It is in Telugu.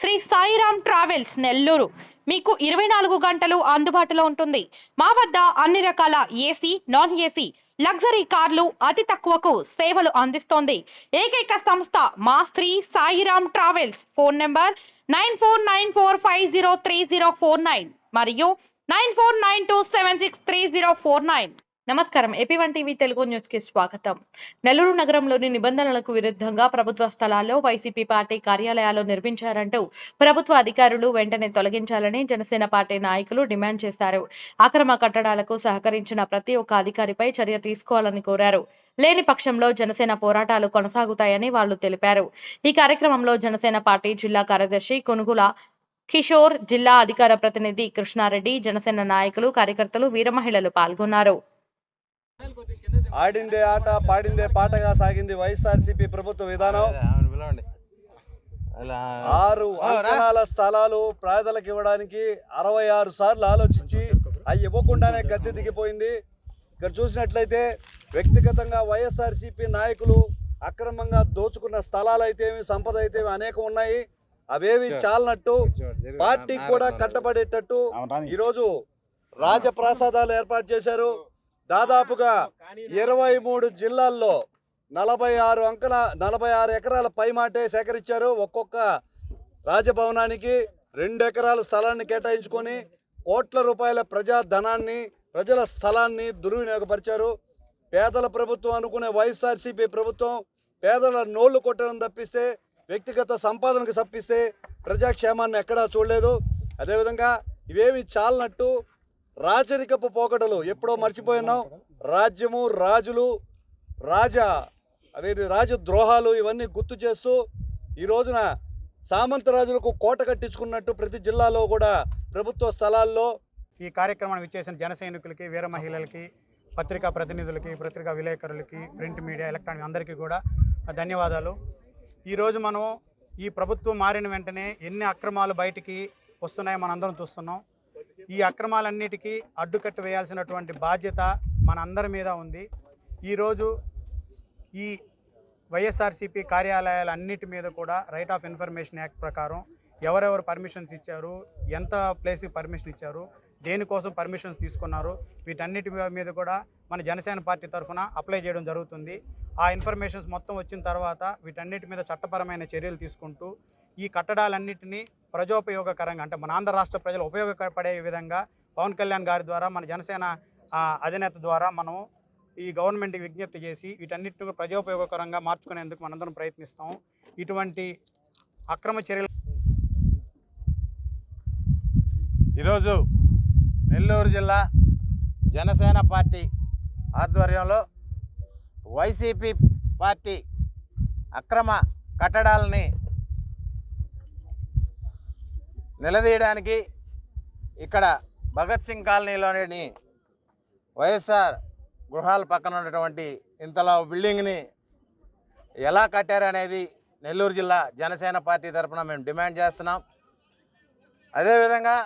శ్రీ సాయిరామ్ ట్రావెల్స్ నెల్లూరు మీకు 24 గంటలు అందుబాటులో ఉంటుంది. మా వద్ద అన్ని రకాల ఏసీ, నాన్ ఏసీ, లగ్జరీ కార్లు అతి తక్కువకు సేవలు అందిస్తోంది. ఏకైక సంస్థ మా Sri Sairam travels. Phone number 9494503049 మరియు 9492763049. నమస్కారం. ఏపీ1 టీవీ తెలుగు న్యూస్ కి స్వాగతం. నెల్లూరు నగరంలోని నిబంధనలకు విరుద్ధంగా ప్రభుత్వ స్థలాల్లో వైసీపీ పార్టీ కార్యాలయాలు నిర్మించారంటూ ప్రభుత్వ అధికారులు వెంటనే తొలగించాలని జనసేన పార్టీ నాయకులు డిమాండ్ చేశారు. అక్రమ కట్టడాలకు సహకరించిన ప్రతి ఒక్క అధికారిపై చర్య తీసుకోవాలని కోరారు. లేని పక్షంలో జనసేన పోరాటాలు కొనసాగుతాయని వాళ్లు తెలిపారు. ఈ కార్యక్రమంలో జనసేన పార్టీ జిల్లా కార్యదర్శి కొనుగుల కిషోర్, జిల్లా అధికార ప్రతినిధి కృష్ణారెడ్డి, జనసేన నాయకులు, కార్యకర్తలు, వీర మహిళలు పాల్గొన్నారు. ఆడిందే ఆట పాడిందే పాటగా సాగింది వైఎస్ఆర్సీపీ ప్రభుత్వ విధానం. 6 అంకణాల స్థలాలు పేదలకు ఇవ్వడానికి 66 సార్లు ఆలోచించి అవి ఇవ్వకుండానే గద్దె దిగిపోయింది. ఇక్కడ చూసినట్లయితే వ్యక్తిగతంగా వైఎస్ఆర్సీపీ నాయకులు అక్రమంగా దోచుకున్న స్థలాలు అయితేమి, సంపద అయితేమి అనేకం ఉన్నాయి. అవేవి చాలనట్టు పార్టీకి కూడా కట్టబడేటట్టు ఈరోజు రాజప్రాసాదాలు ఏర్పాటు చేశారు. దాదాపుగా 23 జిల్లాల్లో 46 ఎకరాల పైమాటే సేకరించారు. ఒక్కొక్క రాజభవనానికి 2 ఎకరాల స్థలాన్ని కేటాయించుకొని కోట్ల రూపాయల ప్రజాధనాన్ని, ప్రజల స్థలాన్ని దుర్వినియోగపరిచారు. పేదల ప్రభుత్వం అనుకునే వైఎస్ఆర్సీపీ ప్రభుత్వం పేదల నోళ్లు కొట్టడం తప్పిస్తే, వ్యక్తిగత సంపాదనకు తప్పిస్తే ప్రజాక్షేమాన్ని ఎక్కడా చూడలేదు. అదేవిధంగా ఇవేమి చాలనట్టు రాజరికపు పోకడలు ఎప్పుడో మర్చిపోయినాం. రాజ్యము, రాజులు, రాజద్రోహాలు ఇవన్నీ గుర్తు చేస్తూ ఈ రోజున సామంత రాజులకు కోట కట్టించుకున్నట్టు ప్రతి జిల్లాలో కూడా ప్రభుత్వ స్థలాల్లో ఈ కార్యక్రమాన్ని విచ్చేసిన జన సైనికులకి, వీర మహిళలకి, పత్రికా ప్రతినిధులకి, పత్రికా విలేకరులకి, ప్రింట్ మీడియా, ఎలక్ట్రానిక్ అందరికీ కూడా ధన్యవాదాలు. ఈరోజు మనం ఈ ప్రభుత్వం మారిన వెంటనే ఎన్ని అక్రమాలు బయటికి వస్తున్నాయో మనందరం చూస్తున్నాం. ఈ అక్రమాలన్నిటికీ అడ్డుకట్ట వేయాల్సినటువంటి బాధ్యత మనందరి మీద ఉంది. ఈరోజు ఈ వైఎస్ఆర్సీపీ కార్యాలయాలన్నిటి మీద కూడా రైట్ ఆఫ్ ఇన్ఫర్మేషన్ యాక్ట్ ప్రకారం ఎవరెవరు పర్మిషన్స్ ఇచ్చారు, ఎంత ప్లేస్కి పర్మిషన్ ఇచ్చారు, దేనికోసం పర్మిషన్స్ తీసుకున్నారు, వీటన్నిటి మీద కూడా మన జనసేన పార్టీ తరఫున అప్లై చేయడం జరుగుతుంది. ఆ ఇన్ఫర్మేషన్స్ మొత్తం వచ్చిన తర్వాత వీటన్నిటి మీద చట్టపరమైన చర్యలు తీసుకుంటూ ఈ కట్టడాలన్నింటినీ ప్రజోపయోగకరంగా, అంటే మన ఆంధ్ర రాష్ట్ర ప్రజలు ఉపయోగపడే విధంగా పవన్ కళ్యాణ్ గారి ద్వారా, మన జనసేన అధినేత ద్వారా మనం ఈ గవర్నమెంట్కి విజ్ఞప్తి చేసి వీటన్నిటిని ప్రజోపయోగకరంగా మార్చుకునేందుకు మనందరం ప్రయత్నిస్తాము. ఇటువంటి అక్రమ చర్యలు ఈరోజు నెల్లూరు జిల్లా జనసేన పార్టీ ఆధ్వర్యంలో వైసీపీ పార్టీ అక్రమ కట్టడాలని నిలదీయడానికి ఇక్కడ భగత్ సింగ్ కాలనీలోని వైఎస్ఆర్ గృహాల పక్కన ఉన్నటువంటి ఇంతలో బిల్డింగ్ని ఎలా కట్టారనేది నెల్లూరు జిల్లా జనసేన పార్టీ తరఫున మేము డిమాండ్ చేస్తున్నాం. అదేవిధంగా